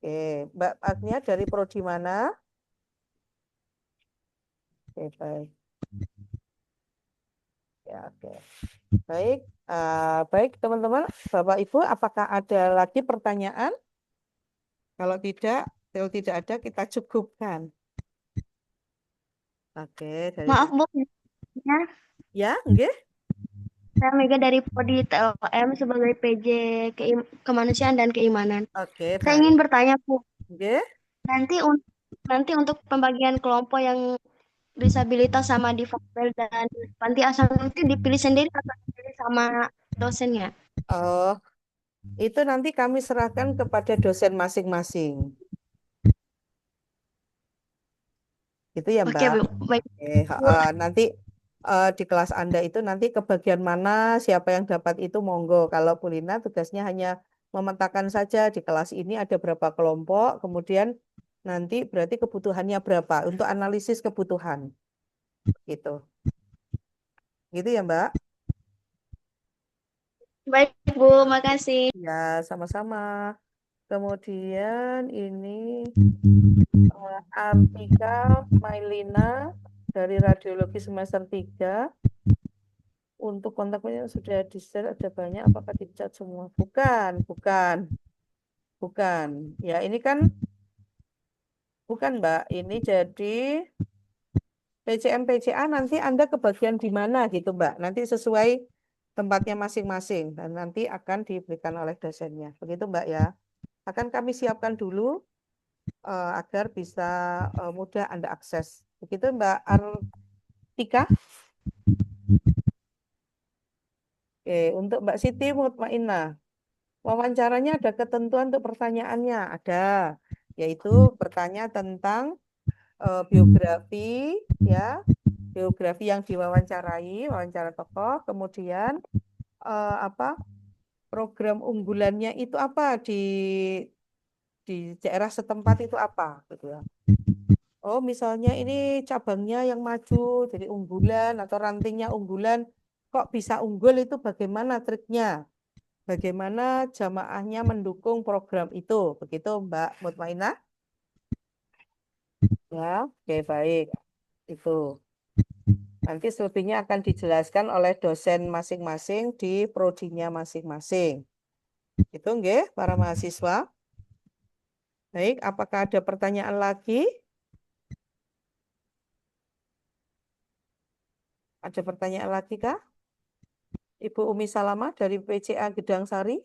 Oke, Mbak Agnia dari prodi mana? Oke, baik. Ya, oke. Baik, baik teman-teman, Bapak Ibu, apakah ada lagi pertanyaan? Kalau tidak ada, kita cukupkan. Oke, dari Maaf Bu, ya, nggih. Saya Mega dari Prodi TLM sebagai PJ Kemanusiaan dan Keimanan. Oke, Saya ingin baik. bertanya, Bu. Oke. Nanti untuk pembagian kelompok yang disabilitas sama difabel dan panti asuhan itu dipilih sendiri atau dipilih sama dosennya? Oh, itu nanti kami serahkan kepada dosen masing-masing. Itu ya, Oke, Mbak. Bu. Baik. Nanti di kelas Anda itu nanti ke bagian mana, siapa yang dapat itu monggo. Kalau Bu Lina tugasnya hanya memetakan saja di kelas ini ada berapa kelompok, kemudian nanti berarti kebutuhannya berapa untuk analisis kebutuhan. Gitu. Gitu ya, Mbak? Baik, Bu. Makasih. Ya, sama-sama. Kemudian ini Artika Mailina dari Radiologi semester 3. Untuk kontaknya sudah di-share ada banyak, apakah dicat semua? Bukan. Ya, ini kan bukan, Mbak. Ini jadi PCM PCA nanti Anda kebagian di mana gitu, Mbak. Nanti sesuai tempatnya masing-masing dan nanti akan diberikan oleh dosennya. Begitu, Mbak ya. Akan kami siapkan dulu agar bisa mudah Anda akses. Begitu, Mbak Artika. Oke, untuk Mbak Siti Mutmainah. Wawancaranya ada ketentuan untuk pertanyaannya, ada, yaitu bertanya tentang biografi, ya, biografi yang diwawancarai, wawancara tokoh, kemudian program unggulannya itu apa di daerah setempat itu apa, gitu ya. Oh, misalnya ini cabangnya yang maju, jadi unggulan atau rantingnya unggulan, kok bisa unggul itu bagaimana triknya? Bagaimana jamaahnya mendukung program itu, begitu Mbak Mutmainah? Ya, oke baik. Itu. Nanti selebihnya akan dijelaskan oleh dosen masing-masing di prodinya masing-masing. Itu nggih, para mahasiswa. Baik, apakah ada pertanyaan lagi? Ada pertanyaan lagi kah? Ibu Umi Salamah dari PCA Gedang Sari.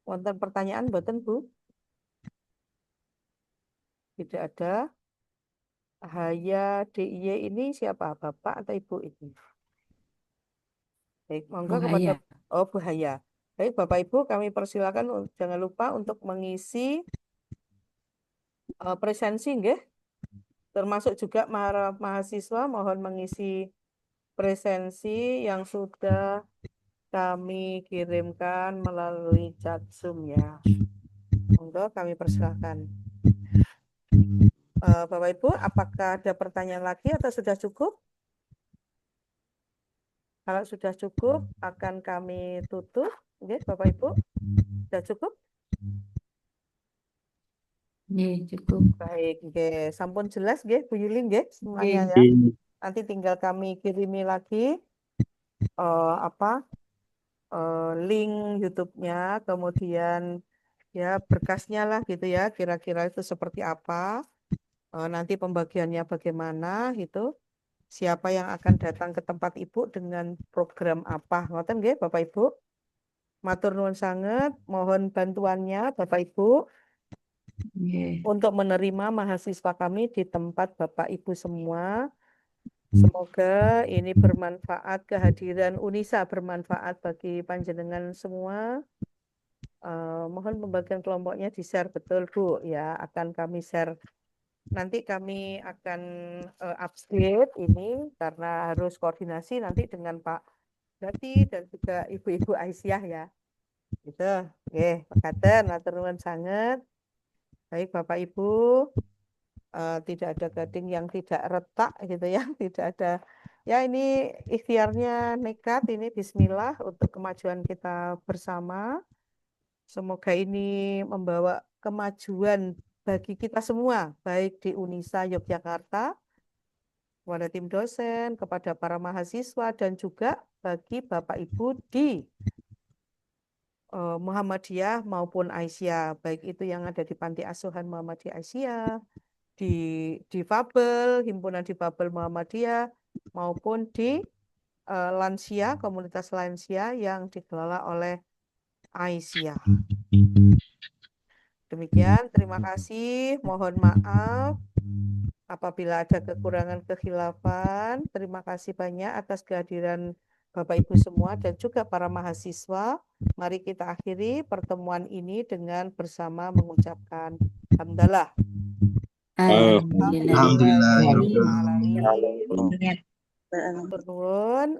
Wonten pertanyaan mboten, Bu? Tidak ada. Haya DIY ini siapa? Bapak atau Ibu ini? Baik, monggo kepada Bu Haya. Baik, Bapak Ibu, kami persilakan jangan lupa untuk mengisi presensi, nggih. Termasuk juga mahasiswa mohon mengisi presensi yang sudah kami kirimkan melalui chat Zoom ya. Monggo kami persilakan. Bapak Ibu, apakah ada pertanyaan lagi atau sudah cukup? Kalau sudah cukup, akan kami tutup. Oke, Bapak Ibu, sudah cukup? Cukup. Baik, oke. Sampun jelas, nggih, Bu Yuli, nggih, semuanya ya. Nanti tinggal kami kirimi lagi link YouTube-nya, kemudian ya berkasnya lah gitu ya, kira-kira itu seperti apa. Nanti pembagiannya bagaimana gitu. Siapa yang akan datang ke tempat Ibu dengan program apa. Ngoten nggih, Bapak Ibu. Matur nuwun sanget, mohon bantuannya Bapak Ibu untuk menerima mahasiswa kami di tempat Bapak Ibu semua. Semoga ini bermanfaat, kehadiran Unisa bermanfaat bagi panjenengan semua. Mohon pembagian kelompoknya di-share betul, Bu. Ya, akan kami share. Nanti kami akan update ini karena harus koordinasi nanti dengan Pak Gati dan juga Ibu-Ibu Aisyah ya. Gitu. Oke, makaten matur nuwun sanget. Baik Bapak Ibu, tidak ada gading yang tidak retak gitu ya, tidak ada. Ya ini ikhtiarnya nekat, ini bismillah untuk kemajuan kita bersama. Semoga ini membawa kemajuan bagi kita semua, baik di Unisa Yogyakarta, kepada tim dosen, kepada para mahasiswa, dan juga bagi Bapak Ibu di Muhammadiyah maupun Aisyah, baik itu yang ada di Panti Asuhan Muhammadiyah Aisyah, di Difabel, Himpunan Difabel Muhammadiyah, maupun di lansia, komunitas lansia yang dikelola oleh Aisyah. Demikian, terima kasih. Mohon maaf apabila ada kekurangan kekhilafan. Terima kasih banyak atas kehadiran Bapak Ibu semua dan juga para mahasiswa. Mari kita akhiri pertemuan ini dengan bersama mengucapkan hamdalah.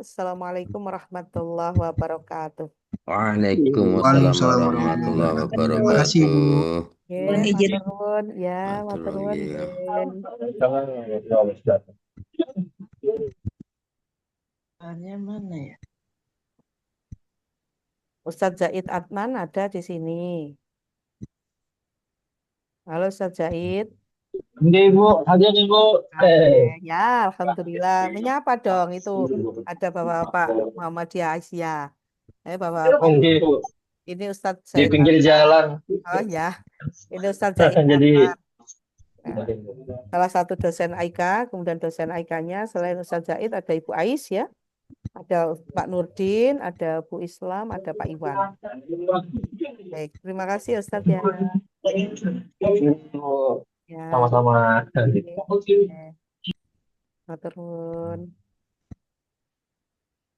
Assalamualaikum warahmatullahi wabarakatuh. Waalaikumsalam warahmatullahi wabarakatuh. Maturnuwun, ya, maturnuwun. Mana ya? Ustadz Zaid Adnan ada di sini. Halo Ustadz Zaid. Ibu, hadir Ibu. Ya, alhamdulillah. Menyapa dong itu. Ada Bapak-bapak Muhammadiyah Aisyah. Bapak-bapak. Ini Ustadz Di Zaid pinggir Adnan. jalan. Oh ya. Ini Ustadz Zaid Jadi Adnan. Salah satu dosen AIKA, kemudian dosen AIKA-nya selain Ustadz Zaid ada Ibu Ais ya. Ada Pak Nurdin, ada Bu Islam, ada Pak Iwan. Baik, terima kasih Ustadz ya. Ya. sama-sama. Matur nuwun.